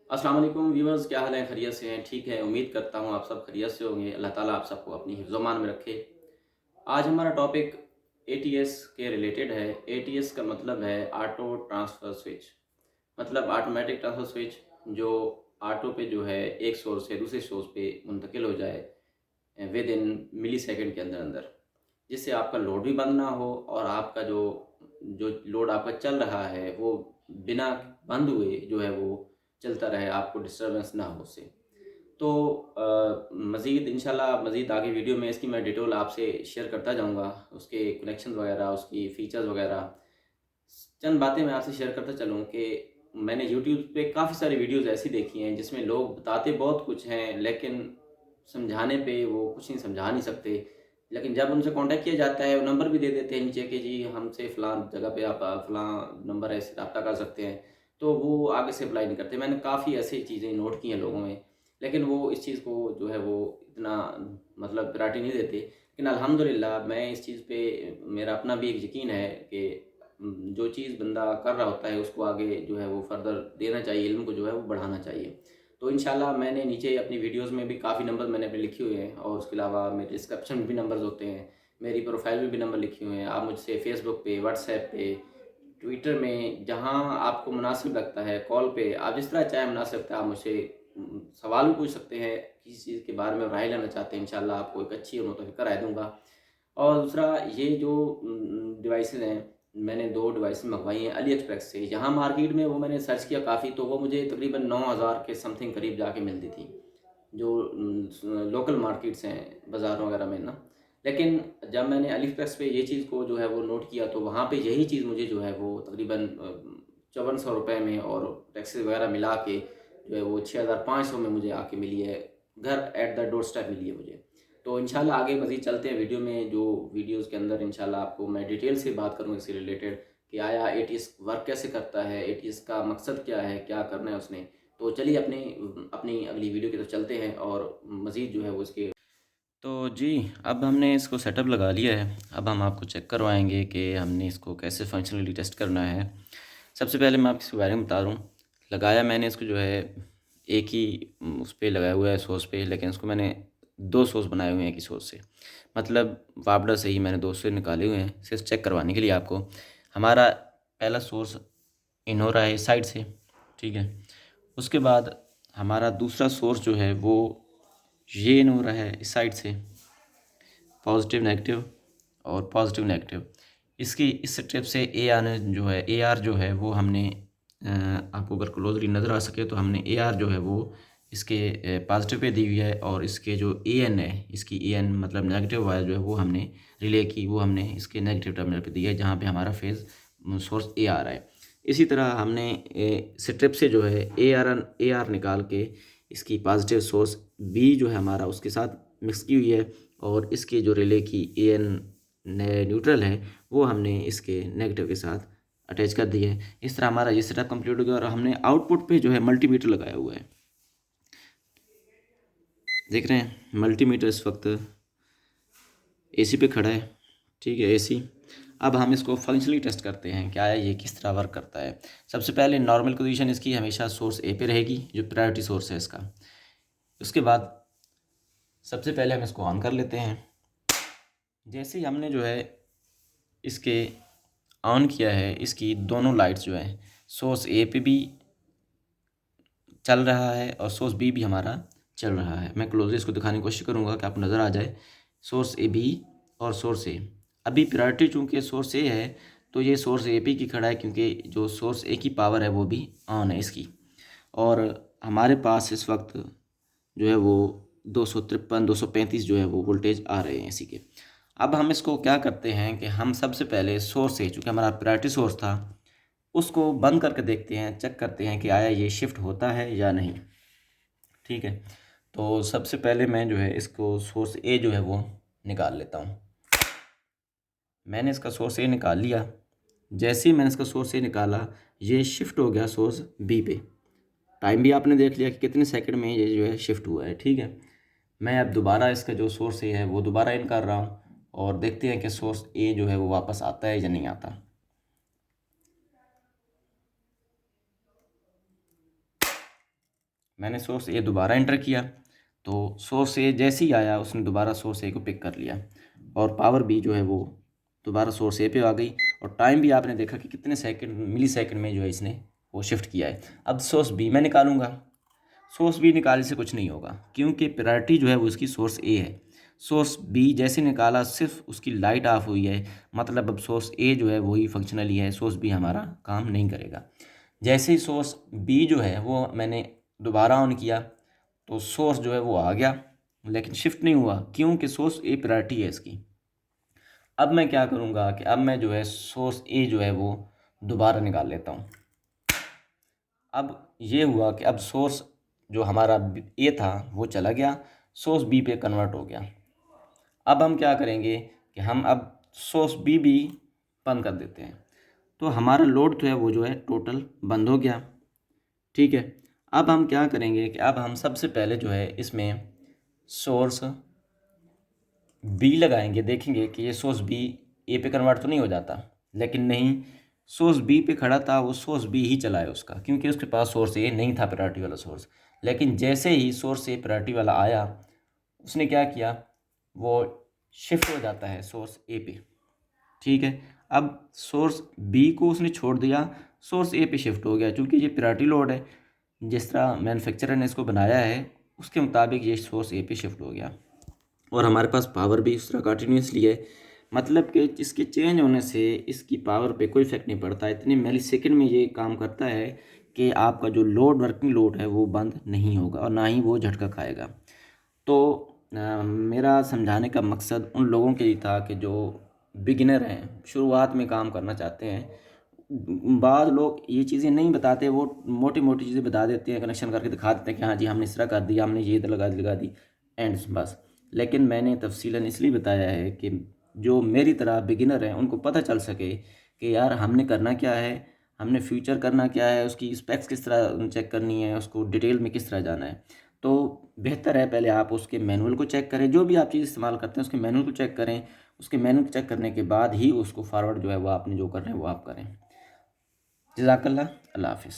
अस्सलाम वालेकुम व्यूअर्स, क्या हाल है? खैरियत से हैं? ठीक है, उम्मीद करता हूँ आप सब खैरियत से होंगे। अल्लाह ताला आप सबको अपनी हिफ्ज़-ओ-मान में रखे। आज हमारा टॉपिक एटीएस के रिलेटेड है। एटीएस का मतलब है ऑटो ट्रांसफ़र स्विच, मतलब ऑटोमेटिक ट्रांसफ़र स्विच, जो ऑटो पे जो है एक सोर्स से दूसरे सोर्स पे मुंतकिल हो जाए विद इन मिलीसेकंड के अंदर अंदर, जिससे आपका लोड भी बंद ना हो और आपका जो जो लोड आपका चल रहा है वो बिना बंद हुए जो है वो चलता रहे, आपको डिस्टरबेंस ना हो उससे। तो मज़ीद इंशाल्लाह मज़ीद आगे वीडियो में इसकी मैं डिटेल आपसे शेयर करता जाऊँगा, उसके कनेक्शन वगैरह, उसकी फ़ीचर्स वगैरह। चंद बातें मैं आपसे शेयर करता चलूँ कि मैंने यूट्यूब पे काफ़ी सारी वीडियोज़ ऐसी देखी हैं जिसमें लोग बताते बहुत कुछ हैं, लेकिन समझाने पे वो कुछ नहीं समझा नहीं सकते। लेकिन जब उनसे कॉन्टैक्ट किया जाता है, वो नंबर भी दे देते हैं नीचे कि जी हमसे फ़लाँ जगह पे आप फ़लाँ नंबर है, इससे रब्ता कर सकते हैं, तो वो आगे से अप्लाई नहीं करते। मैंने काफ़ी ऐसी चीज़ें नोट की हैं लोगों में, लेकिन वो इस चीज़ को जो है वो इतना मतलब प्रायोरिटी नहीं देते। लेकिन अल्हम्दुलिल्लाह मैं इस चीज़ पे मेरा अपना भी एक यकीन है कि जो चीज़ बंदा कर रहा होता है उसको आगे जो है वो फर्दर देना चाहिए, इल्म को जो है वो बढ़ाना चाहिए। तो इंशाल्लाह मैंने नीचे अपनी वीडियोस में भी काफ़ी नंबर मैंने अपने लिखे हुए हैं, और उसके अलावा मेरे डिस्क्रिप्शन में भी नंबर्स होते हैं, मेरी प्रोफाइल में भी नंबर लिखे हुए हैं। आप मुझसे फेसबुक पे, व्हाट्सएप पे, ट्विटर में, जहाँ आपको मुनासिब लगता है, कॉल पे, आप जिस तरह चाहे मुनासिब लगता है आप मुझसे सवाल भी पूछ सकते हैं। किसी चीज़ के बारे में राय लेना चाहते हैं, इंशाल्लाह आपको एक अच्छी और मुतफ़िक़ा राय दूँगा। और दूसरा, ये जो डिवाइसेज़ हैं, मैंने 2 डिवाइसेज़ मँगवाई हैं अली एक्सप्रेस से। यहाँ मार्केट में वो मैंने सर्च किया काफ़ी, तो वो मुझे तकरीबन 9000 के समथिंग करीब जाके मिलती थी, जो लोकल मार्केट्स हैं बाज़ारों वगैरह में ना। लेकिन जब मैंने अली एक्सप्रेस पे ये चीज़ को जो है वो नोट किया, तो वहाँ पे यही चीज़ मुझे जो है वो तकरीबन 5400 रुपए में और टैक्सेस वगैरह मिला के जो है वो 6500 में मुझे आके मिली है। घर एट द डोर स्टेप मिली है मुझे। तो इंशाल्लाह आगे मज़ीद चलते हैं वीडियो में, जो वीडियोज़ के अंदर इंशाल्लाह आपको मैं डिटेल से बात करूँगा इससे रिलेटेड कि आया एटीएस वर्क कैसे करता है, एटीएस का मकसद क्या है, क्या करना है उसने। तो चलिए अपनी अपनी अगली वीडियो की तरफ चलते हैं और मज़ीद जो है वो इसके। तो जी, अब हमने इसको सेटअप लगा लिया है। अब हम आपको चेक करवाएँगे कि हमने इसको कैसे फंक्शनली टेस्ट करना है। सबसे पहले मैं आपको इसके बारे में बता दूँ, लगाया मैंने इसको जो है एक ही उस पे लगाया हुआ है सोर्स पे, लेकिन इसको मैंने 2 सोर्स बनाए हुए हैं एक ही सोर्स से। मतलब वापडा से ही मैंने 2 से निकाले हुए हैं, सिर्फ चेक करवाने के लिए आपको। हमारा पहला सोर्स इन हो रहा है इस साइड से, ठीक है। उसके बाद हमारा दूसरा सोर्स जो है वो ये इन हो रहा है इस साइड से, पॉजिटिव नेगेटिव और पॉजिटिव नेगेटिव। इसकी इस स्टेप से ए आर जो है, ए आर जो है वो हमने आपको अगर क्लोजली नज़र आ सके तो हमने ए आर जो है वो इसके पॉजिटिव पे दी हुई है, और इसके जो ए एन है, इसकी ए एन मतलब नेगेटिव वायर जो है वो हमने रिले की, वो हमने इसके नेगेटिव टर्मिनल पे दी है, जहाँ पे हमारा फेज़ सोर्स ए आ रहा है। इसी तरह हमने स्ट्रिप से जो है ए आर निकाल के इसकी पॉजिटिव सोर्स बी जो है हमारा उसके साथ मिक्स की हुई है, और इसके जो रिले की ए एन न्यूट्रल है वो हमने इसके नेगेटिव के साथ अटैच कर दी है। इस तरह हमारा ये सेटअप कंप्लीट हो गया, और हमने आउटपुट पे जो है मल्टीमीटर लगाया हुआ है। देख रहे हैं मल्टीमीटर इस वक्त एसी पे खड़ा है, ठीक है, एसी। अब हम इसको फंक्शनली टेस्ट करते हैं क्या है, ये किस तरह वर्क करता है। सबसे पहले नॉर्मल पोजीशन इसकी हमेशा सोर्स ए पे रहेगी, जो प्रायोरिटी सोर्स है इसका। उसके बाद सबसे पहले हम इसको ऑन कर लेते हैं। जैसे ही हमने जो है इसके ऑन किया है, इसकी दोनों लाइट्स जो है सोर्स ए पे भी चल रहा है और सोर्स बी भी हमारा चल रहा है। मैं क्लोजली इसको दिखाने की कोशिश करूँगा कि आपको नज़र आ जाए। सोर्स ए बी और सोर्स ए, अभी प्रायोरिटी चूँकि सोर्स ए है तो ये सोर्स ए पी की खड़ा है, क्योंकि जो सोर्स ए की पावर है वो भी ऑन है इसकी। और हमारे पास इस वक्त जो है वो 253 235 जो है वो वोल्टेज आ रहे हैं इसी के। अब हम इसको क्या करते हैं कि हम सबसे पहले सोर्स से, चूँकि हमारा प्रायोरिटी सोर्स था, उसको बंद करके देखते हैं, चेक करते हैं कि आया ये शिफ्ट होता है या नहीं, ठीक है। तो सबसे पहले मैं जो है इसको सोर्स ए जो है वो निकाल लेता हूँ। मैंने इसका सोर्स ए निकाल लिया। जैसे ही मैंने इसका सोर्स ए निकाला, ये शिफ्ट हो गया सोर्स बी पे। टाइम भी आपने देख लिया कि कितने सेकंड में ये जो है शिफ्ट हुआ है, ठीक है। मैं अब दोबारा इसका जो सोर्स ए है वो दोबारा इन कर रहा हूँ, और देखते हैं कि सोर्स ए जो है वो वापस आता है या नहीं आता। मैंने सोर्स ए दोबारा एंटर किया, तो सोर्स ए जैसे ही आया उसने दोबारा सोर्स ए को पिक कर लिया और पावर बी जो है वो दोबारा सोर्स ए पे आ गई। और टाइम भी आपने देखा कि कितने सेकंड, मिली सेकंड में जो है इसने वो शिफ्ट किया है। अब सोर्स बी मैं निकालूंगा। सोर्स बी निकालने से कुछ नहीं होगा क्योंकि प्रायोरिटी जो है वो उसकी सोर्स ए है। सोर्स बी जैसे निकाला सिर्फ उसकी लाइट ऑफ हुई है, मतलब अब सोर्स ए जो है वही फंक्शनली है, सोर्स बी हमारा काम नहीं करेगा। जैसे ही सोर्स बी जो है वो मैंने दोबारा ऑन किया तो सोर्स जो है वो आ गया, लेकिन शिफ्ट नहीं हुआ क्योंकि सोर्स ए प्रायोरिटी है इसकी। अब मैं क्या करूँगा कि अब मैं जो है सोर्स ए जो है वो दोबारा निकाल लेता हूँ। अब ये हुआ कि अब सोर्स जो हमारा ए था वो चला गया, सोर्स बी पे कन्वर्ट हो गया। अब हम क्या करेंगे कि हम अब सोर्स बी भी बंद कर देते हैं, तो हमारा लोड जो है वो जो है टोटल बंद हो गया। ठीक है, अब हम क्या करेंगे कि अब हम सबसे पहले जो है इसमें सोर्स बी लगाएंगे, देखेंगे कि ये सोर्स बी ए पे कन्वर्ट तो नहीं हो जाता। लेकिन नहीं, सोर्स बी पे खड़ा था वो सोर्स बी ही चलाए उसका, क्योंकि उसके पास सोर्स ए नहीं था प्रायोरिटी वाला सोर्स। लेकिन जैसे ही सोर्स ए प्रायोरिटी वाला आया उसने क्या किया, वो शिफ्ट हो जाता है सोर्स ए पे। ठीक है, अब सोर्स बी को उसने छोड़ दिया, सोर्स ए पे शिफ्ट हो गया। चूँकि ये प्रायोरिटी लोड है, जिस तरह मैन्युफैक्चरर ने इसको बनाया है उसके मुताबिक ये सोर्स ए पे शिफ्ट हो गया और हमारे पास पावर भी उस तरह कंटिन्यूसली है। मतलब कि इसके चेंज होने से इसकी पावर पे कोई इफेक्ट नहीं पड़ता। इतने मिली सेकेंड में ये काम करता है कि आपका जो लोड, वर्किंग लोड है वो बंद नहीं होगा और ना ही वो झटका खाएगा। तो मेरा समझाने का मकसद उन लोगों के लिए था कि जो बिगिनर हैं, शुरुआत में काम करना चाहते हैं। बाद लोग ये चीज़ें नहीं बताते, वो मोटी मोटी चीज़ें बता देते हैं, कनेक्शन करके दिखा देते हैं कि हाँ जी हमने इस तरह कर दिया, हमने ये लगा दी एंड बस। लेकिन मैंने तफसीलन इसलिए बताया है कि जो मेरी तरह बिगिनर हैं उनको पता चल सके कि यार हमने करना क्या है, हमने फ्यूचर करना क्या है, उसकी स्पेक्स किस तरह चेक करनी है, उसको डिटेल में किस तरह जाना है। तो बेहतर है पहले आप उसके मैनुअल को चेक करें, जो भी आप चीज़ इस्तेमाल करते हैं उसके मैनुअल को चेक करें। उसके मैनुअल को चेक करने के बाद ही उसको फॉरवर्ड जो है वो आपने जो करना है वो आप करें। जज़ाकल्लाह, अल्लाह हाफिज़।